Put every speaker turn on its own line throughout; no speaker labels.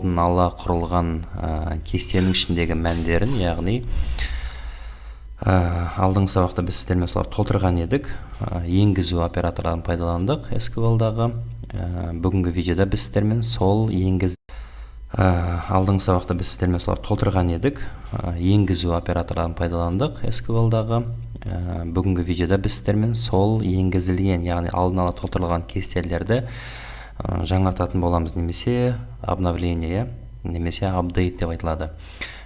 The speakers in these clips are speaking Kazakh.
ала құрылған кестенің ішіндегі мәндерін, яғни алдыңғы сабақта біз сіздермен солар толтырған едік. Енгізу операторларын пайдаландық SQL-дағы. Бүгінгі видеода біз сіздермен сол алдыңғы сабақта біз сіздермен солар толтырған едік. Енгізу операторларын пайдаландық SQL-дағы. Бүгінгі видеода біз сіздермен сол енгізілген, яғни алдын ала толтырылған кестелерді жаңартатын боламыз, немесе обновление, немесе апдейт деп айтылады.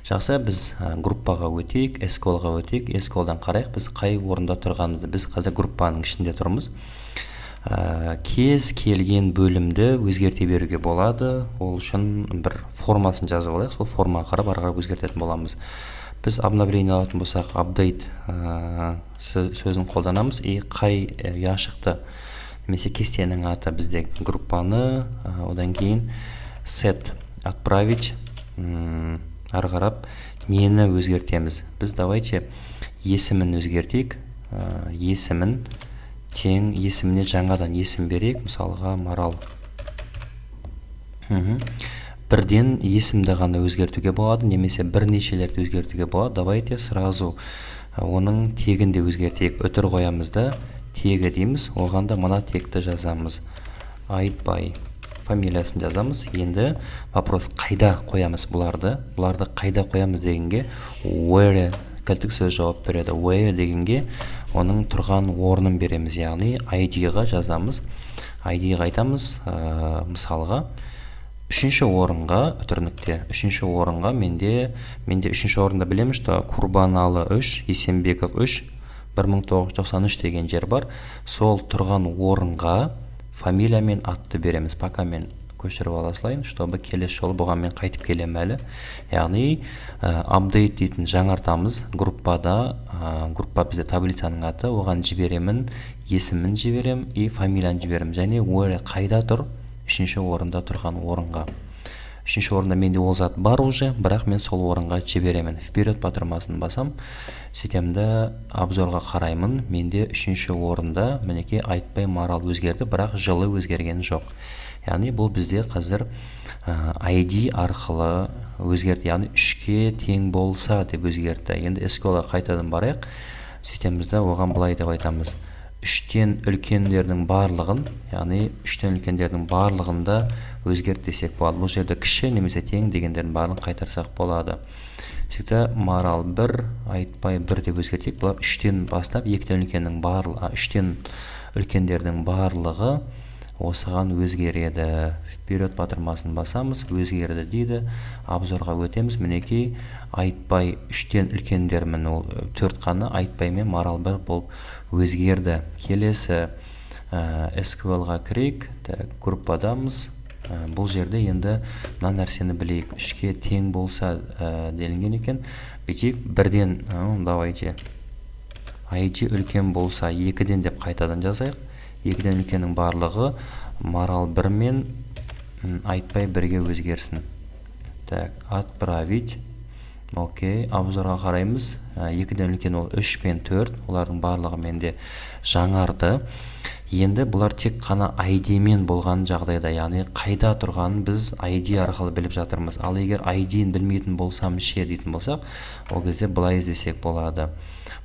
Жақсы, біз группаға өтейік, SQL-ға өтейік. SQL-дан қарайық, біз қай орында тұрғанымызды. Біз қазір группаның ішінде тұрмыз. Кез келген бөлімді өзгерте беруге болады. Ол үшін бір формасын жазып алайық. Сол формаға қарап ары қарай өзгертетін боламыз. Біз обновление алатын болсақ, апдейт сөзін қолданамыз. Қай ұяшықты немесе кестенің аты бізде группаны, одан кейін set отправить, ары қарап нені өзгертеміз. Біз давайте есімін өзгертейік. Есімін тең, есіміне жаңадан есім берейік. Мысалға Марал. Бірден есімді ғана өзгертуге болады, немесе бірнешелерді өзгертуге болады. Давайте сразу оның тегін де өзгертейік. Өтір қоямыз да тегі дейміз. Оған да мына текті жазамыз. Айтбай фамилиясын жазамыз. Енді вопрос қайда қоямыз бұларды? Бұларды қайда қоямыз дегенге where кілттік сөз жауап береді. Where дегенге оның тұрған орнын береміз, яғни ID-ға жазамыз. ID-ға айтамыз, мысалға үшінші орынға, өтірнікте үшінші орынға, менде үшінші орында білеміз, Курбаналы 3, Есенбеков 3, 1993 деген жер бар. Сол тұрған орынға фамилия мен атты береміз. Пока мен көшіріп ала салайын, чтобы келесі жолы бұған мен қайтып келем әлі. Яғни апдейт дейтін жаңартамыз группада. Группа бізде таблицаның аты, оған жіберемін, есімін жіберем и фамилияны жіберем. Және where қайда тұр? Үшінші орында тұрған орынға. Үшінші орында менде ол зат бар уже, бірақ мен сол орынға жіберемін. Вперед батырмасын басам, сөйтемді обзорға қараймын. Менде үшінші орында мінекей Айтбай Марал өзгерді, бірақ жылы өзгерген жоқ. Яғни бұл бізде қазір ID арқылы өзгерді, яғни 3-ке тең болса деп өзгерді. Енді SQL-ға қайтадан барайық. Сөйтемізді оған былай деп айтамыз. 3-тен үлкендердің барлығын, яғни 3-тен үлкендердің барлығында өзгерт десек болады. Бұл жерде кіші немесе тең дегендердің барлығын қайтарсақ болады. Сөйтті Марал 1, Айтбай 1 деп өзгертейік. Бұл 3-тен бастап 2-тен үлкеннің барлығы, 3-тен үлкендердің барлығы осыған өзгереді. Вперед батырмасын басамыз, өзгерді дейді. Обзорға өтеміз. Мінекей Айтбай 3-тен үлкендермін, ол 4 қаны, Айтбай мен Марал 1 болып өзгерді. Келесі SQL-ға кірейік. Группадамыз. Бұл жерде енді мына нәрсені білейік. 3-ке тең болса делінген екен. Бүйтейік, бірден, давайте ID үлкен болса 2-ден деп қайтадан жазайық. 2-ден үлкеннің барлығы Марал 1 мен Айтбай 1-ге өзгерсін. Отправить. Окей, обзорға қараймыз. 2-ден үлкен ол 3 пен 4, олардың барлығы менде жаңарды. Енді бұлар тек қана ID-мен болған жағдайда, яғни қайда тұрғанын біз ID арқылы біліп жатырмыз. Ал егер ID-ін білмейтін болсам ше дейтін болсақ, ол кезде былай іздесек болады.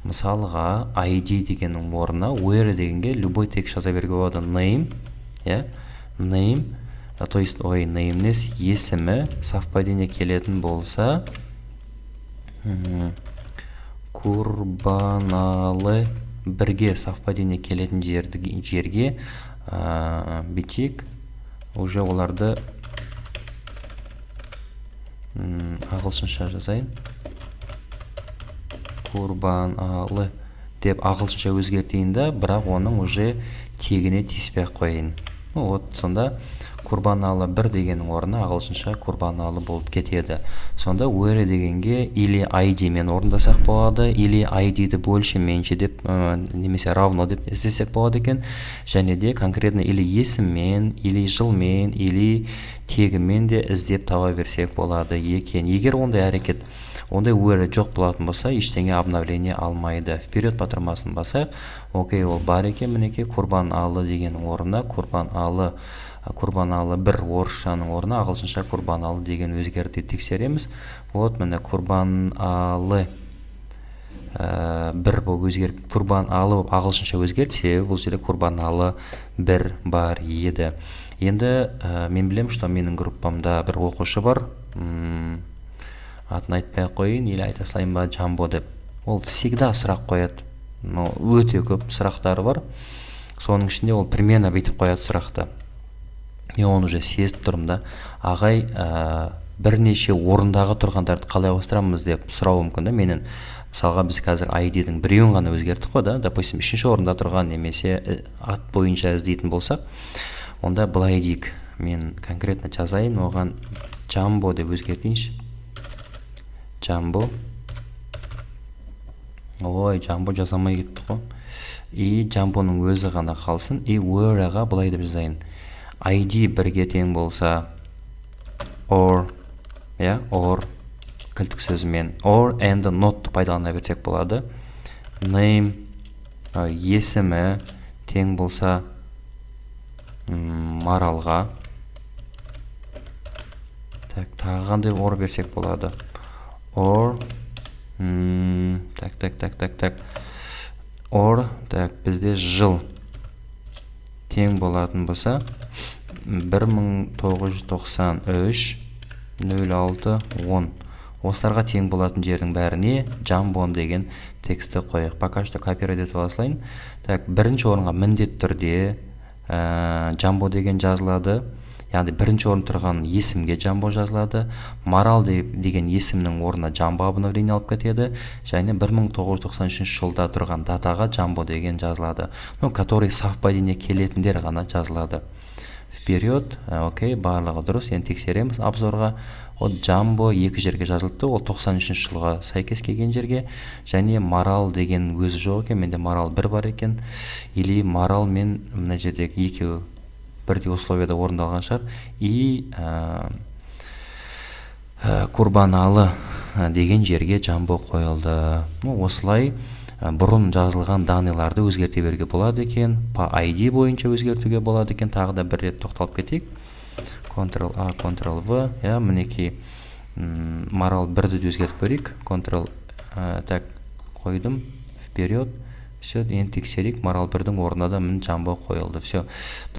Мысалға ID дегеннің орнына where дегенге любой текст жаза беруге болады. Name, name, то есть nameless есімі совпадение келетін болса, Курбаналы 1-ге совпадение келетін жерге бітейік. Уже оларды ағылшынша жазайын. Курбаналы деп ағылшынша өзгертейінді, бірақ оның уже тегіне тиіспей қойын. Сонда Курбаналы 1 дегеннің орнына ағылшынша Курбаналы болып кетеді. Сонда where дегенге или ID мен орындасақ болады, или ID-ді больше, менше деп, немесе равно деп іздесек болады екен. Және де конкретно или есіммен, или жылмен, или тегімен де іздеп таба берсек болады екен. Егер ондай әрекет, ондай where жоқ болатын болса, ештеңе обновление алмайды. Вперед батырмасын басайық. Окей, ол бар екен, мінекей Курбаналы дегеннің орнына Курбаналы Курбаналы 1 орысшаның орнына ағылшынша Курбаналы деген өзгерді деп тексереміз. Вот міне Курбаналы 1 болып өзгеріп, Курбаналы болып ағылшынша өзгерді, себебі бұл жерде Курбаналы 1 бар еді. Енді мен білем, что менің группамда бір оқушы бар, атын айтпай қойын, или айта салайын ба, Джамбо деп. Ол всегда сұрақ қояды. Өте көп сұрақтары бар. Соның ішінде ол примерно бүйтіп қояды сұрақты. Мен оны уже сезіп тұрмын да. Ағай, бірнеше орындағы тұрғандарды қалай ауыстырамыз деп сұрауы мүмкін да менен. Мысалға біз қазір ID-дің біреуін ғана өзгерттік қой да. Допустим, 3-ші орында тұрған немесе ат бойынша іздейтін болсақ, онда былай дейік. Мен конкретно жазайын, оған Джамбо деп өзгертейінші. Джамбо. Ой, Джамбо жазамай кетті қой. И Джамбоның өзі ғана қалсын. И where-ға былай деп жазайын. ID бірге тең болса or, or кілтік сөзімен or and not пайдалана берсек болады. Name есімі тең болса Маралға. Так, тағы қандай or берсек болады. Or or бізде жыл тең болатын болса 1993 06 10. Осыларға тең болатын жердің бәріне Джамбон деген тексті қояйық. Пока что копировать етіп алайын. Так, бірінші орынға міндетті түрде Джамбо деген жазылады. Яғни бірінші орын тұрған есімге Джамбо жазылады. Марал деген есімнің орнына Джамбо обновление алып кетеді. Және 1993 жылда тұрған датаға Джамбо деген жазылады. Который совпадение келетіндер ғана жазылады. Вперед, окей, барлығы дұрыс. Енді тексереміз обзорға. От Джамбо екі жерге жазылды. Ол 93 жылға сәйкес келген жерге. Және Марал деген өзі жоқ екен. Менде Марал 1 бар екен. Или Марал мен мына жердегі екеуі бірдей условияда орындалған шығар. И Курбаналы деген жерге Джамбо қойылды. Осылай бұрын жазылған даныларды өзгерте беруге болады екен. По ID бойынша өзгертуге болады екен. Тағы да бір рет тоқталып кетейік. Ctrl-A, Ctrl-V. Мінекей Марал 1-ді өзгертіп берейік. Ctrl так қойдым. Вперед. Все, енді тексерейік. Марал 1-дің орнына да Джамбо қойылды. Все.